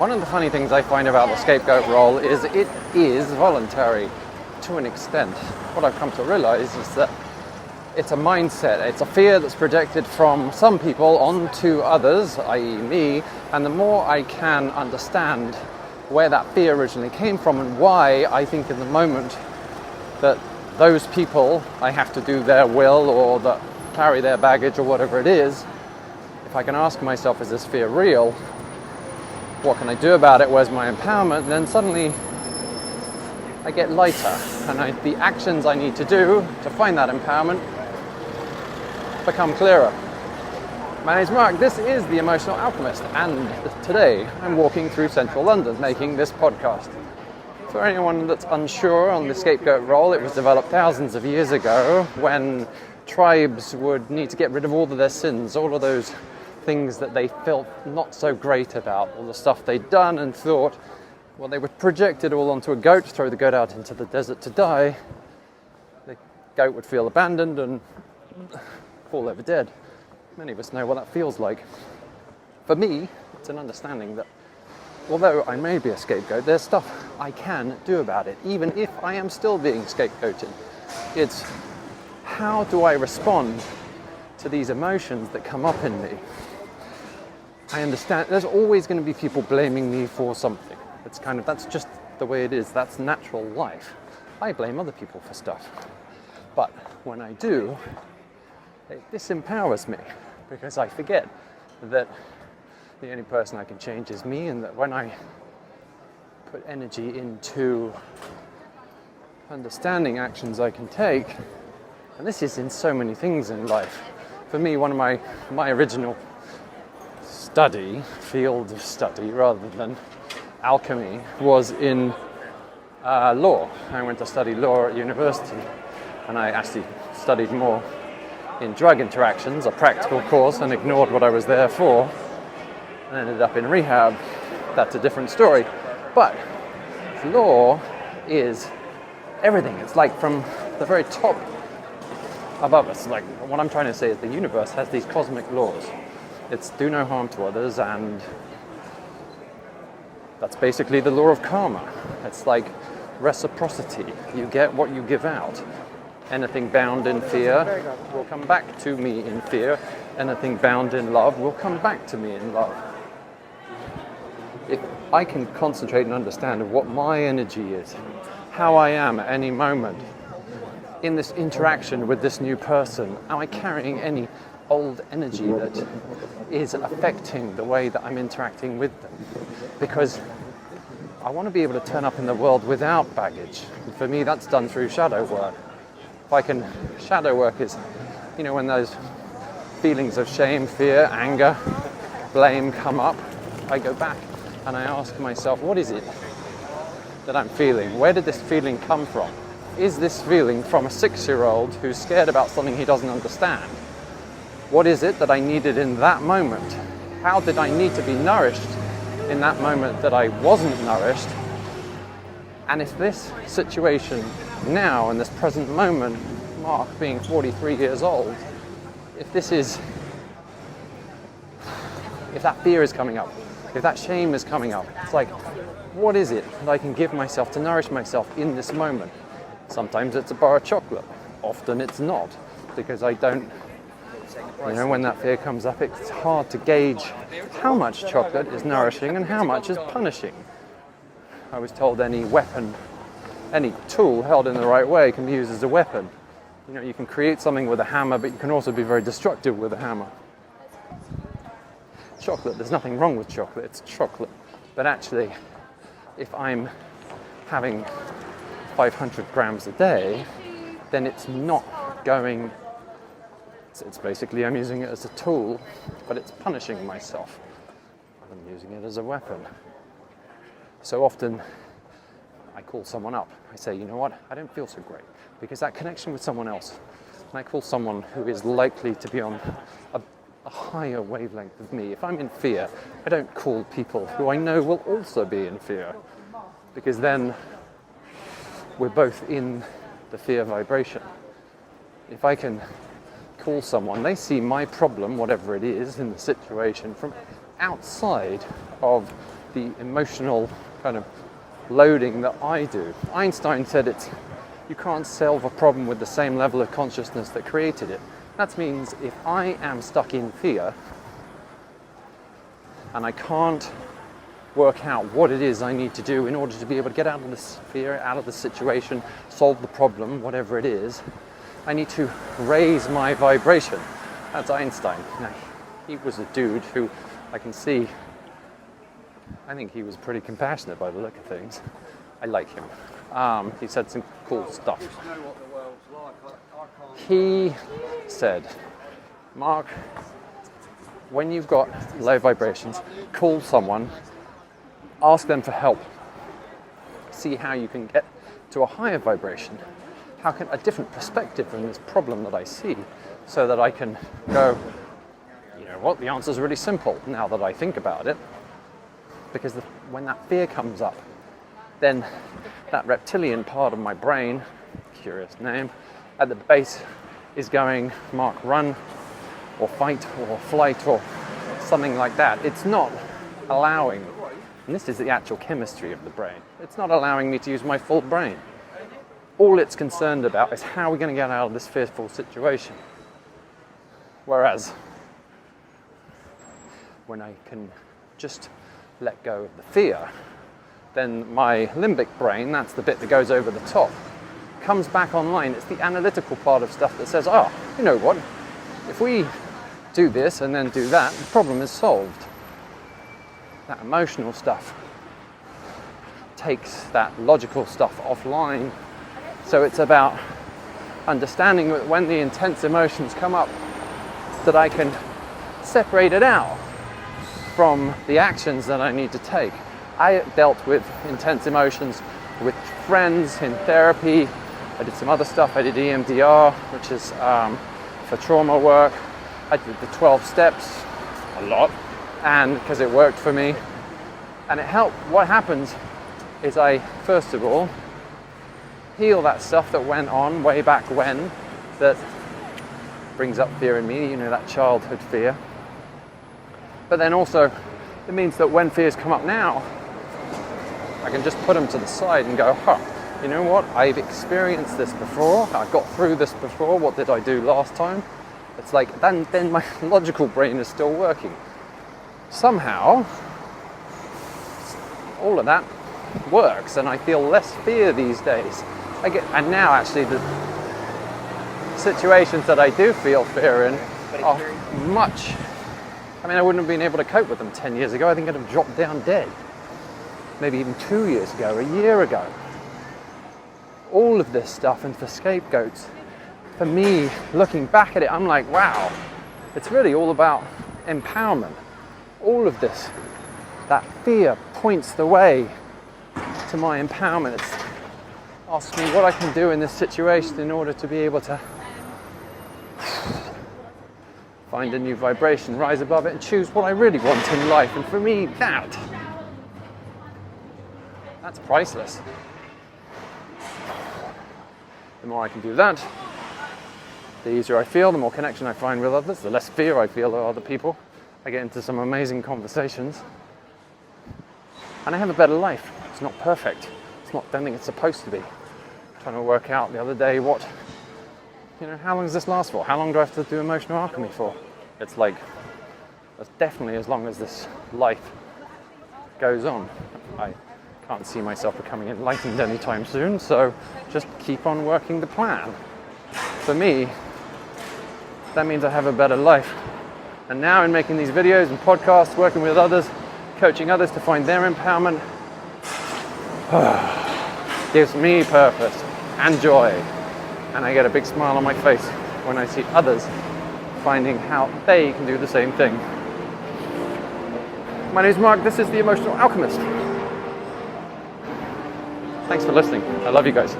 One of the funny things I find about the scapegoat role is it is voluntary to an extent. What I've come to realize is that it's a mindset, it's a fear that's projected from some people onto others, i.e. me, and the more I can understand where that fear originally came from and why I think in the moment that those people, I have to do their will or that carry their baggage or whatever it is, if I can ask myself, is this fear real? What can I do about it? Where's my empowerment? Then suddenly I get lighter, and the actions I need to do to find that empowerment become clearer. My name's Mark, this is The Emotional Alchemist, and today I'm walking through central London making this podcast. For anyone that's unsure on the scapegoat role, it was developed thousands of years ago when tribes would need to get rid of all of their sins, all of those things that they felt not so great about, all the stuff they'd done and thought, well, they would project it all onto a goat, throw the goat out into the desert to die. The goat would feel abandoned and fall over dead. Many of us know what that feels like. For me, it's an understanding that although I may be a scapegoat, there's stuff I can do about it, even if I am still being scapegoated. It's how do I respond to these emotions that come up in me? I understand there's always going to be people blaming me for something. That's just the way it is. That's natural life. I blame other people for stuff. But when I do, it disempowers me because I forget that the only person I can change is me, and that when I put energy into understanding actions I can take, and this is in so many things in life. For me, one of my original field of study rather than alchemy was in law. I went to study law at university, and I actually studied more in drug interactions, a practical course, and ignored what I was there for, and ended up in rehab. That's a different story. But law is everything. It's like from the very top above us. Like, what I'm trying to say is the universe has these cosmic laws. It's do no harm to others, and that's basically the law of karma. It's like reciprocity. You get what you give out. Anything bound in fear will come back to me in fear. Anything bound in love will come back to me in love. If I can concentrate and understand what my energy is, how I am at any moment, in this interaction with this new person, am I carrying any old energy that is affecting the way that I'm interacting with them? Because I want to be able to turn up in the world without baggage. And for me, that's done through shadow work. Shadow work is, when those feelings of shame, fear, anger, blame come up, I go back and I ask myself, what is it that I'm feeling? Where did this feeling come from? Is this feeling from a 6-year-old who's scared about something he doesn't understand? What is it that I needed in that moment? How did I need to be nourished in that moment that I wasn't nourished? And if this situation now, in this present moment, Mark being 43 years old, if that fear is coming up, if that shame is coming up, it's like, what is it that I can give myself to nourish myself in this moment? Sometimes it's a bar of chocolate. Often it's not, because I don't, when that fear comes up, it's hard to gauge how much chocolate is nourishing and how much is punishing. I was told any weapon, any tool held in the right way can be used as a weapon. You can create something with a hammer, but you can also be very destructive with a hammer. Chocolate, there's nothing wrong with chocolate, it's chocolate. But actually, if I'm having 500 grams a day, then it's not going, it's basically I'm using it as a tool, but it's punishing myself. I'm using it as a weapon. So often I call someone up. I say, you know what, I don't feel so great, because that connection with someone else, and I call someone who is likely to be on a higher wavelength of me. If I'm in fear, I don't call people who I know will also be in fear, because then we're both in the fear vibration. If I can call someone, they see my problem, whatever it is in the situation, from outside of the emotional kind of loading that I do. Einstein said you can't solve a problem with the same level of consciousness that created it. That means if I am stuck in fear and I can't work out what it is I need to do in order to be able to get out of this fear, out of the situation, solve the problem, whatever it is, I need to raise my vibration. That's Einstein. Now, he was a dude who I can see, I think he was pretty compassionate by the look of things. I like him. He said some cool stuff. He said, Mark, when you've got low vibrations, call someone, ask them for help. See how you can get to a higher vibration. How can a different perspective from this problem that I see, so that I can go, you know what, the answer is really simple now that I think about it. Because when that fear comes up, then that reptilian part of my brain, curious name, at the base is going, Mark, run, or fight, or flight, or something like that. It's not allowing, and this is the actual chemistry of the brain, it's not allowing me to use my full brain. All it's concerned about is how we're going to get out of this fearful situation. Whereas, when I can just let go of the fear, then my limbic brain, that's the bit that goes over the top, comes back online. It's the analytical part of stuff that says, oh, you know what, if we do this and then do that, the problem is solved. That emotional stuff takes that logical stuff offline. So it's about understanding that when the intense emotions come up, that I can separate it out from the actions that I need to take. I dealt with intense emotions with friends in therapy. I did some other stuff. I did EMDR, which is for trauma work. I did the 12 steps a lot, and because it worked for me and it helped. What happens is I, first of all, heal that stuff that went on way back when that brings up fear in me, you know, that childhood fear. But then also it means that when fears come up now, I can just put them to the side and go, you know what, I've experienced this before, I got through this before, what did I do last time? It's like, then my logical brain is still working. Somehow, all of that works and I feel less fear these days. And now actually the situations that I do feel fear in are much, I wouldn't have been able to cope with them 10 years ago. I think I'd have dropped down dead. Maybe even 2 years ago, a year ago. All of this stuff, and for scapegoats, for me, looking back at it, I'm like, wow, it's really all about empowerment. All of this, that fear points the way to my empowerment. It's asks me what I can do in this situation in order to be able to find a new vibration, rise above it, and choose what I really want in life. And for me, that's priceless. The more I can do that, the easier I feel, the more connection I find with others, the less fear I feel of other people. I get into some amazing conversations. And I have a better life. It's not perfect. It's not anything it's supposed to be. I'm trying to work out the other day how long does this last for? How long do I have to do emotional alchemy for? It's like, that's definitely as long as this life goes on. I can't see myself becoming enlightened anytime soon, so just keep on working the plan. For me, that means I have a better life. And now in making these videos and podcasts, working with others, coaching others to find their empowerment, gives me purpose and joy. And I get a big smile on my face when I see others finding how they can do the same thing. My name is Mark, this is The Emotional Alchemist. Thanks for listening. I love you guys.